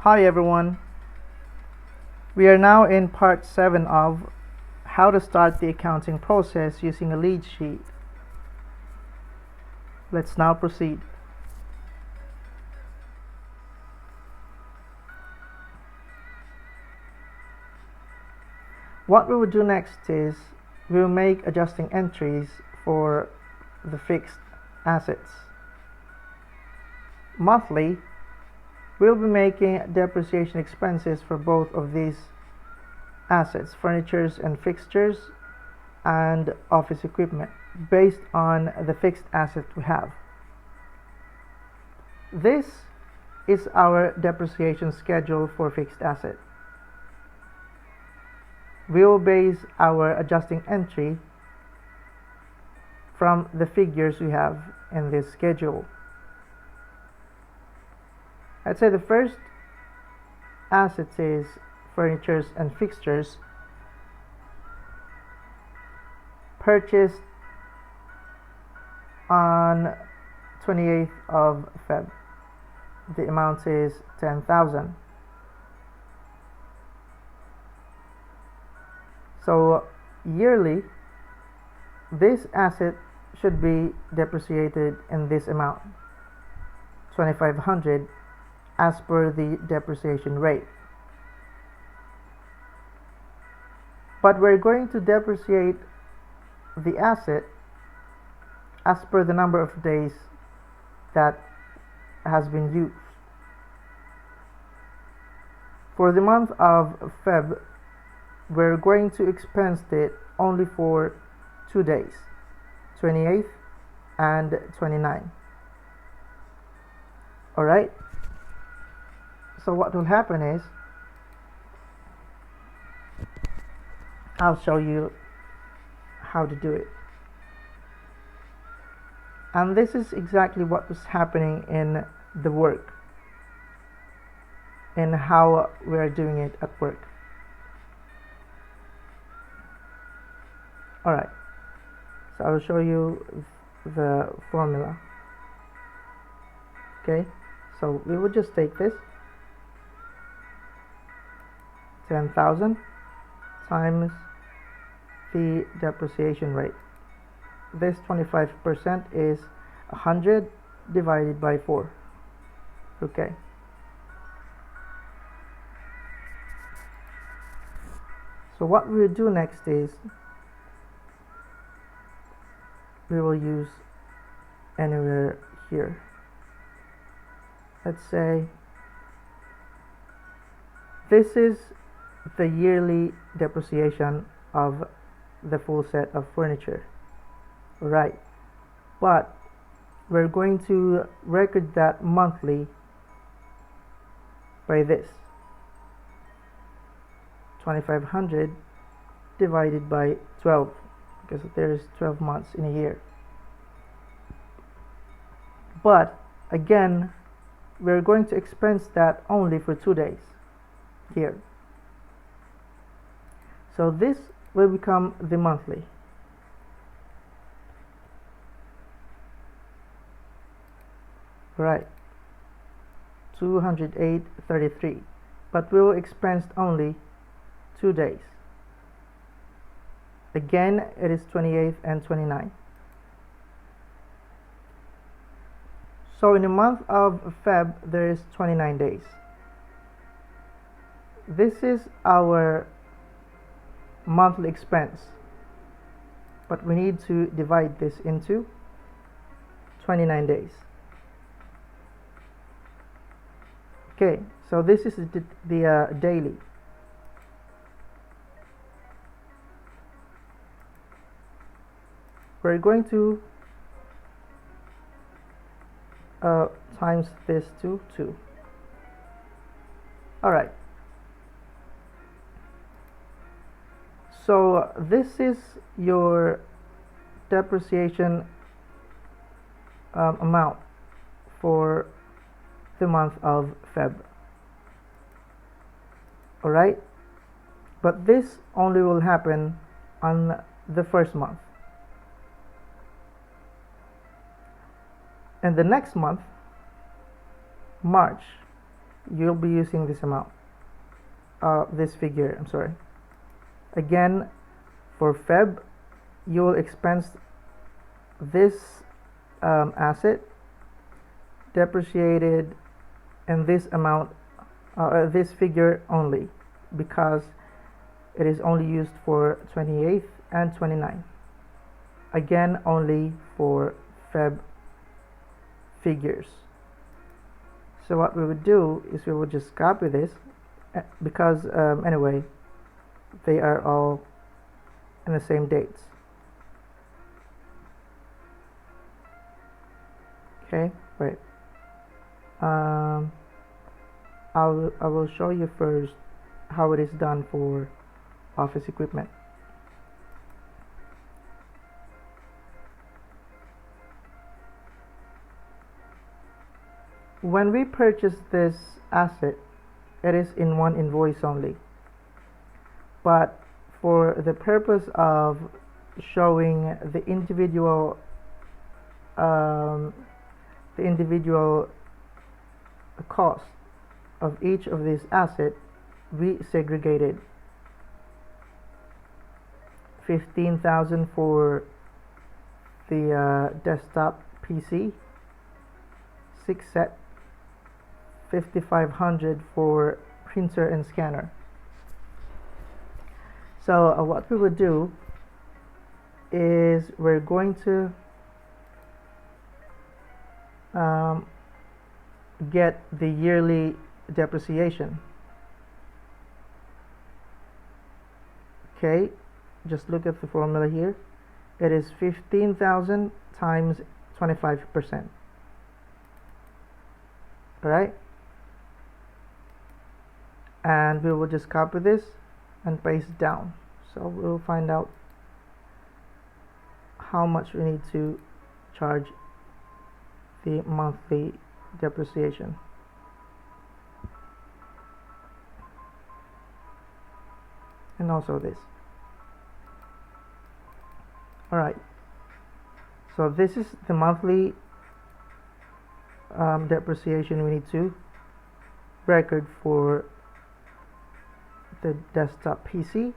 Hi everyone, we are now in part 7 of how to start the accounting process using a lead sheet. Let's now proceed. What we will do next is we will make adjusting entries for the fixed assets. Monthly, we'll be making depreciation expenses for both of these assets, furnitures and fixtures, and office equipment, based on the fixed asset we have. This is our depreciation schedule for fixed asset. We will base our adjusting entry from the figures we have in this schedule. Let's say the first asset is furnitures and fixtures, purchased on 28th of Feb. The amount is 10,000. So yearly, this asset should be depreciated in this amount, 2,500, as per the depreciation rate. But we're going to depreciate the asset as per the number of days that has been used. For the month of Feb, we're going to expense it only for 2 days, 28th and 29th. Alright, so what will happen is I'll show you how to do it. And this is exactly what was happening in the work and how we're doing it at work. Alright, so I will show you the formula. Okay, so we would just take this 10,000 times the depreciation rate. This 25% is 100 divided by 4. Okay. So what we will do next is we will use anywhere here. Let's say this is the yearly depreciation of the full set of furniture. Right, but we're going to record that monthly by this 2,500 divided by 12, because there's 12 months in a year. But again, we're going to expense that only for 2 days here. So this will become the monthly. Right, 208.33, but we will expense only 2 days. Again, it is 28th and 29th. So in the month of Feb, there is 29 days. This is our monthly expense, but we need to divide this into 29 days. Okay, so this is the daily. We're going to times this to 2. Alright, so this is your depreciation amount for the month of Feb. Alright, but this only will happen on the first month. And the next month, March, you'll be using this amount, this figure, I'm sorry. Again, for Feb, you will expense this asset depreciated in this amount, this figure only, because it is only used for 28th and 29th. Again, only for Feb figures. So what we would do is we would just copy this, because anyway, they are all in the same dates. Okay, wait. I will show you first how it is done for office equipment. When we purchase this asset, it is in one invoice only. But for the purpose of showing the individual cost of each of these assets, we segregated 15,000 for the desktop PC, 6 set, 5,500 for printer and scanner. So what we would do is we're going to get the yearly depreciation. Okay, just look at the formula here. It is 15,000 times 25%. Alright, and we will just copy this and paste it down. So we'll find out how much we need to charge the monthly depreciation. And also this. Alright, so this is the monthly depreciation we need to record for the desktop PC,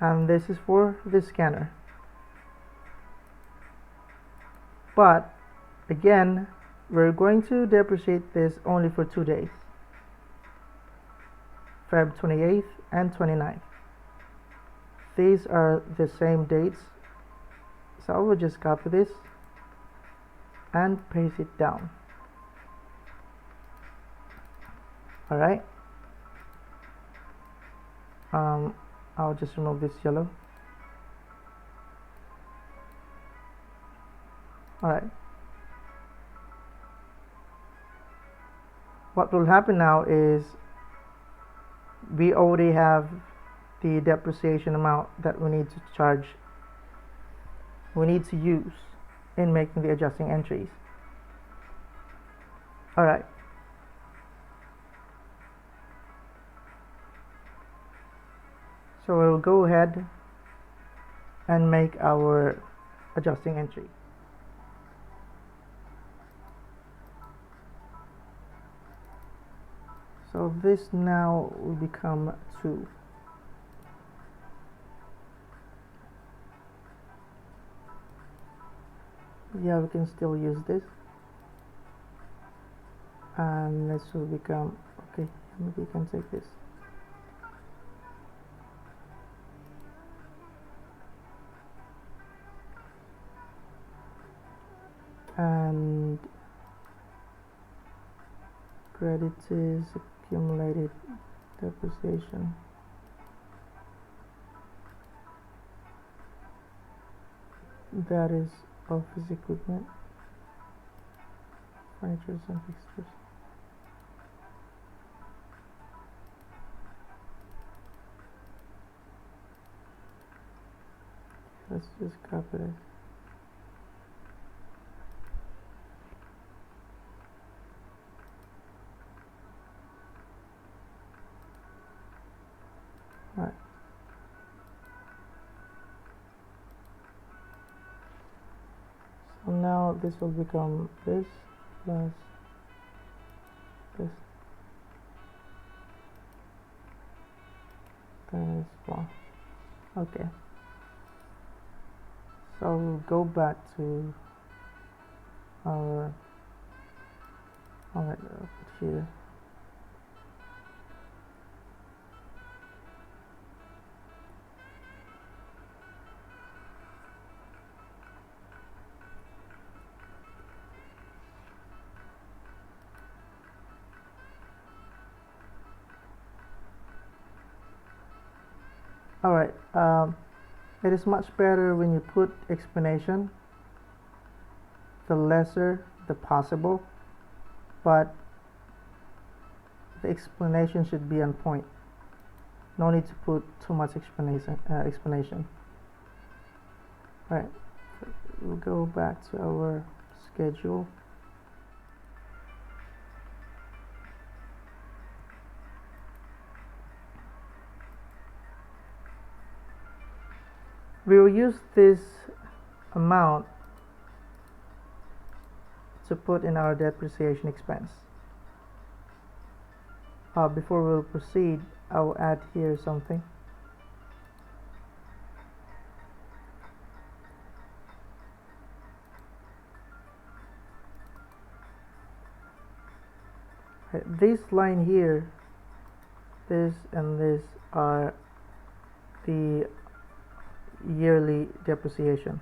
and this is for the scanner. But again, we're going to depreciate this only for 2 days, Feb 28th and 29th. These are the same dates, so I will just copy this and paste it down. Alright, I'll just remove this yellow. Alright, what will happen now is we already have the depreciation amount that we need to charge, we need to use in making the adjusting entries. Alright, so we'll go ahead and make our adjusting entry. So this now will become 2. Yeah, we can still use this, and this will become, okay, maybe we can take this. And credits is accumulated depreciation. That is office equipment, furniture and fixtures. Let's just copy it. Alright. So now this will become this plus this. this one. Okay, so we'll go back to our here. Alright, it is much better when you put explanation, the lesser the possible, but the explanation should be on point. No need to put too much explanation. Alright, we'll go back to our schedule. We will use this amount to put in our depreciation expense. Before we'll proceed, I will add here something. This line here, this and this are the yearly depreciation.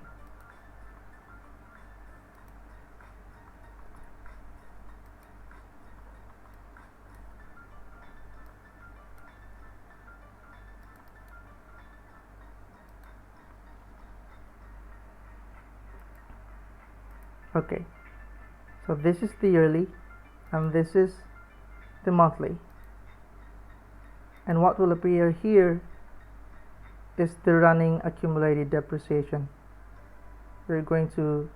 Okay, so this is the yearly and this is the monthly, and what will appear here is the running accumulated depreciation. We're going to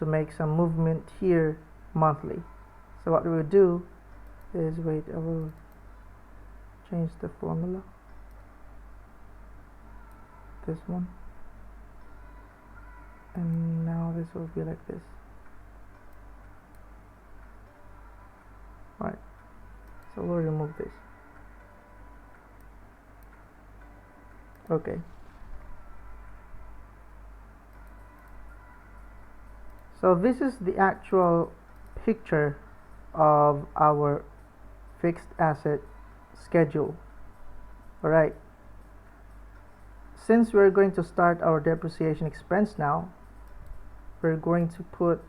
make some movement here monthly. So what we will do is, wait, I will change the formula, this one, and now this will be like this. Right, so we'll remove this. Okay, so this is the actual picture of our fixed asset schedule. Alright, since we're going to start our depreciation expense now, we're going to put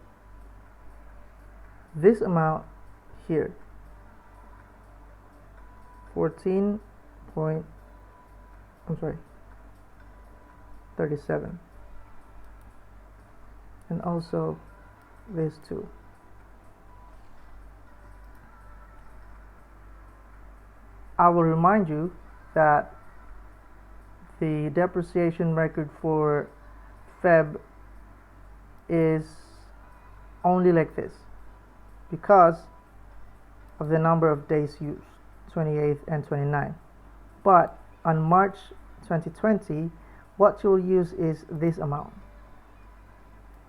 this amount here, 37, and also this too. I will remind you that the depreciation record for Feb is only like this because of the number of days used, 28th and 29th. But on March 2020, what you'll use is this amount.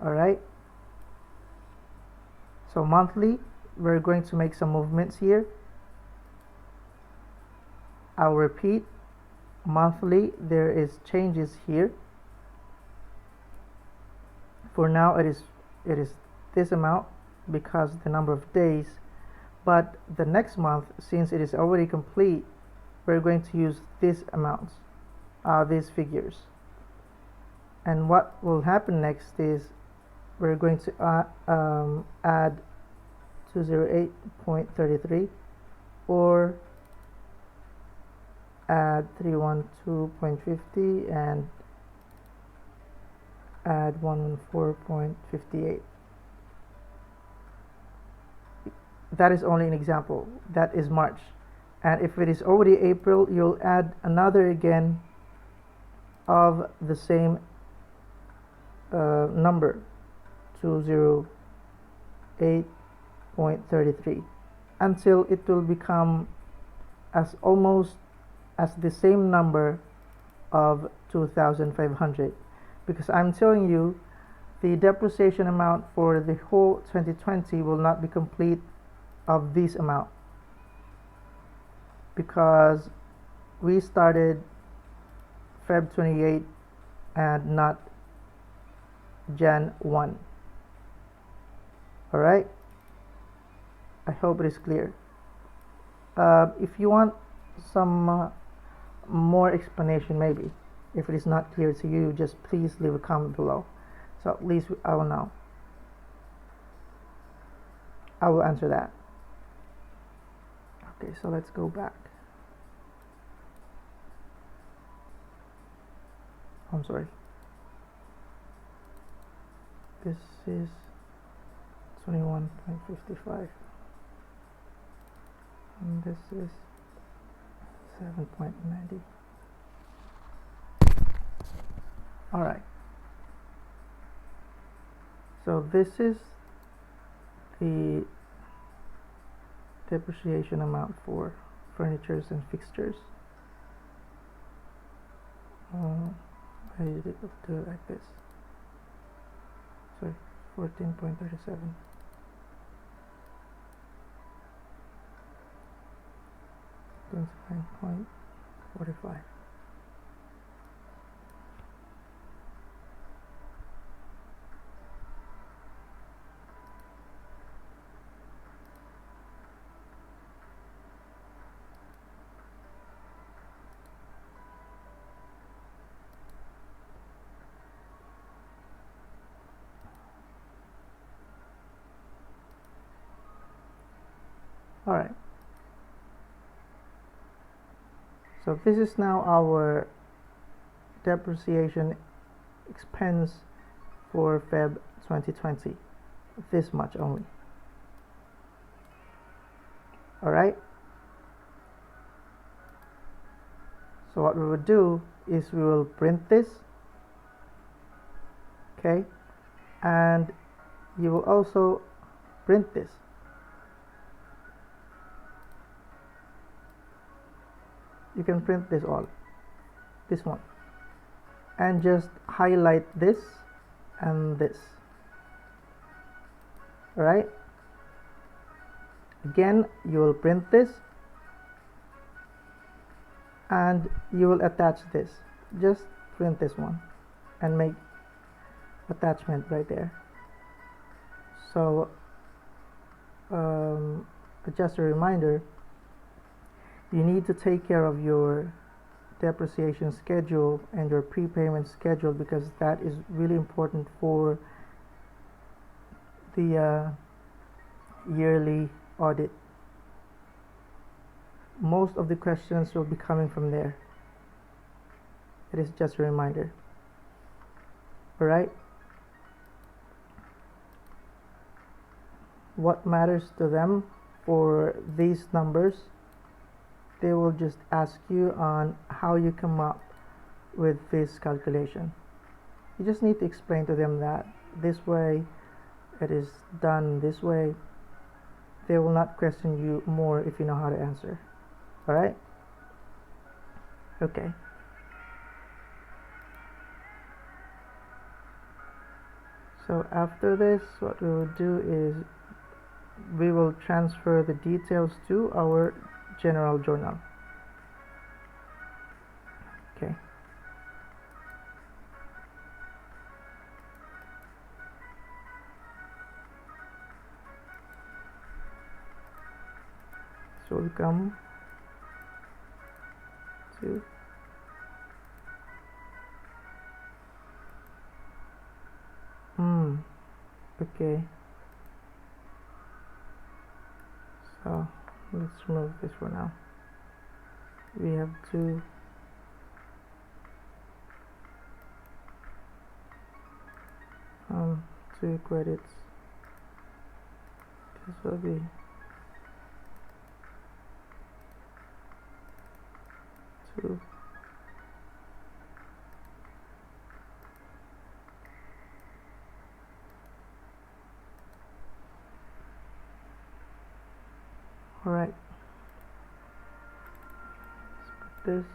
Alright, so monthly, we're going to make some movements here. I'll repeat, monthly there is changes here. For now it is this amount because the number of days, but the next month, since it is already complete, we're going to use these amounts, these figures. And what will happen next is we're going to add 208.33 or add 312.50 and add 114.58. That is only an example. That is March. And if it is already April, you'll add another again of the same number, 208.33, until it will become almost as the same number of 2,500, because I'm telling you the depreciation amount for the whole 2020 will not be complete of this amount, because we started Feb 28 and not Jan 1. Alright, I hope it is clear. If you want some more explanation, maybe if it is not clear to you, just please leave a comment below, so at least I will know. I will answer that. Okay, so let's go back. I'm sorry. This is 21.55 and this is 7.90. Alright, so this is the depreciation amount for furnitures and fixtures. I did it do it like this. Sorry, 14.37. That's 9.45. Alright, so this is now our depreciation expense for Feb 2020, this much only. Alright, so what we will do is we will print this, okay, and you will also print this. You can print this one, and just highlight this and this. Alright, again you will print this and you will attach this. Just print this one and make attachment right there. So just a reminder, you need to take care of your depreciation schedule and your prepayment schedule, because that is really important for the yearly audit. Most of the questions will be coming from there. It is just a reminder. Alright? What matters to them for these numbers, they will just ask you on how you come up with this calculation. You just need to explain to them that this way it is done this way. They will not question you more if you know how to answer. Alright? Okay. So after this, what we will do is we will transfer the details to our general journal. Okay. So we come to okay. So let's remove this for now. We have two credits. This will be two. Alright, let's put this.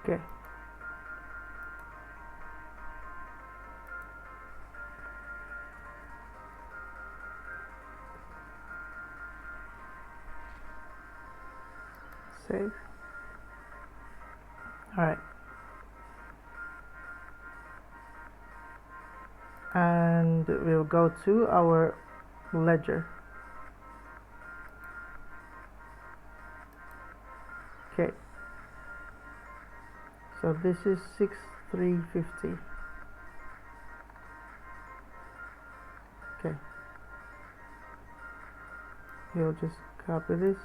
Okay. Save. Alright. And we'll go to our ledger. Okay. So this is 6350. Okay. We'll just copy this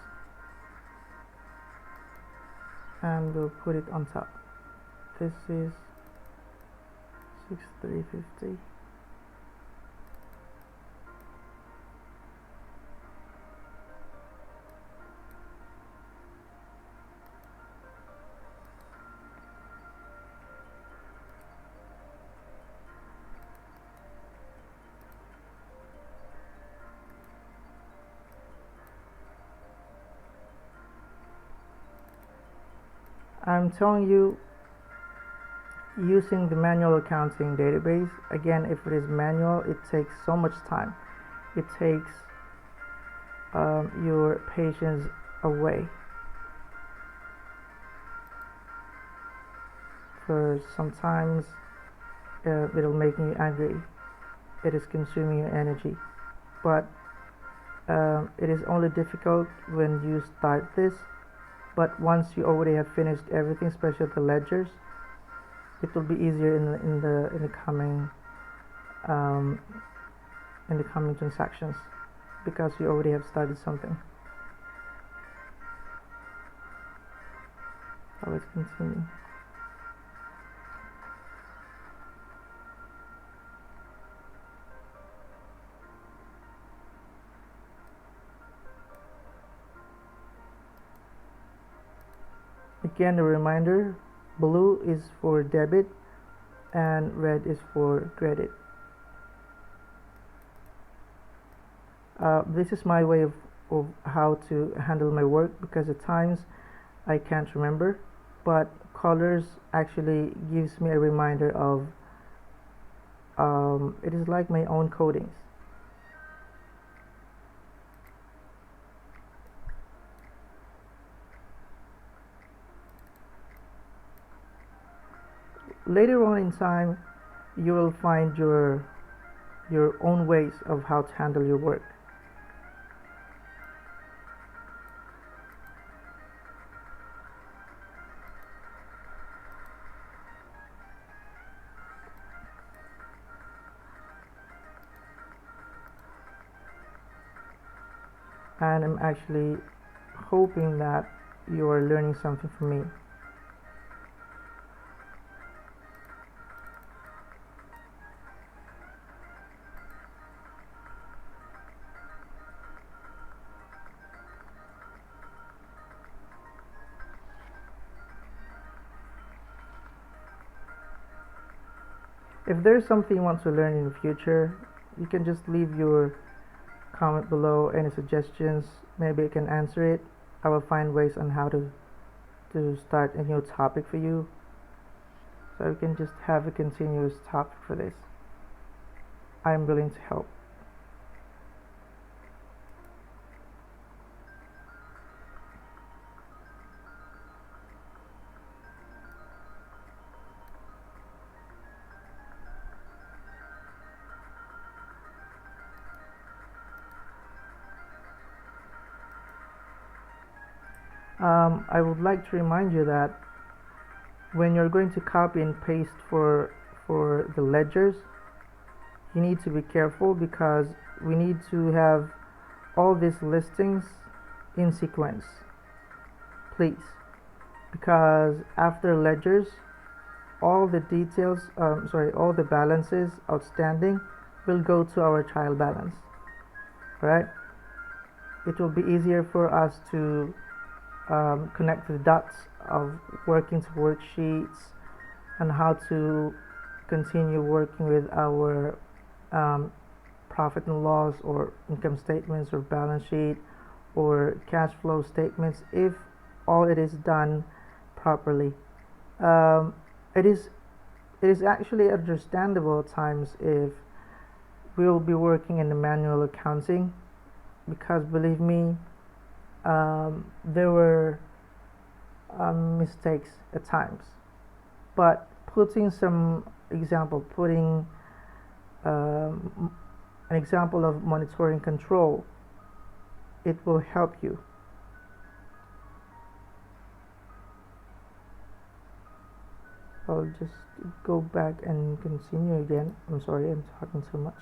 and we'll put it on top. This is 6350. I'm telling you, using the manual accounting database, again, if it is manual, it takes so much time. It takes your patience away. For sometimes it'll make you angry. It is consuming your energy. But it is only difficult when you start this. But once you already have finished everything, especially the ledgers, it will be easier in the coming transactions, because you already have started something. So let's continue. Again, a reminder, blue is for debit and red is for credit. This is my way of how to handle my work, because at times I can't remember, but colors actually gives me a reminder of it is like my own codings. Later on in time, you will find your own ways of how to handle your work. And I'm actually hoping that you are learning something from me. If there's something you want to learn in the future, you can just leave your comment below, any suggestions. Maybe I can answer it. I will find ways on how to start a new topic for you, so we can just have a continuous topic for this. I'm willing to help. I would like to remind you that when you're going to copy and paste for the ledgers, you need to be careful, because we need to have all these listings in sequence, please, because after ledgers, all the details, all the balances outstanding will go to our trial balance. Right? It will be easier for us to connect the dots of working to worksheets and how to continue working with our profit and loss or income statements or balance sheet or cash flow statements, if all it is done properly. um, it is actually understandable at times if we'll be working in the manual accounting, because believe me, there were mistakes at times. But putting an example of monitoring control, it will help you. I'll just go back and continue again. I'm sorry, I'm talking too much.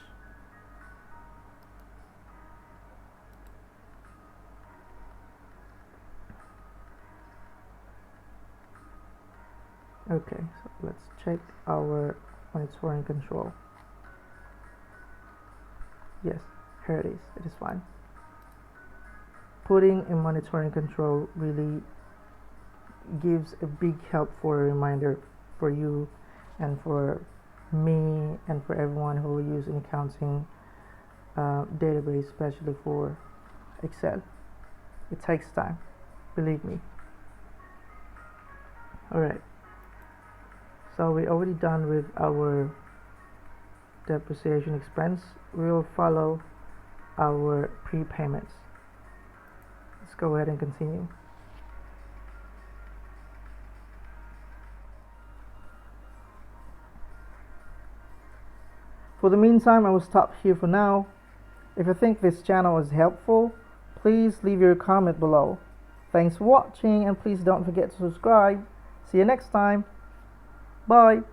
Okay, so let's check our monitoring control. Yes, here it is. It is fine. Putting in monitoring control really gives a big help for a reminder for you and for me and for everyone who will use an accounting database, especially for Excel. It takes time, believe me. Alright, so we're already done with our depreciation expense. We will follow our prepayments. Let's go ahead and continue. For the meantime, I will stop here for now. If you think this channel is helpful, please leave your comment below. Thanks for watching, and please don't forget to subscribe. See you next time. Bye.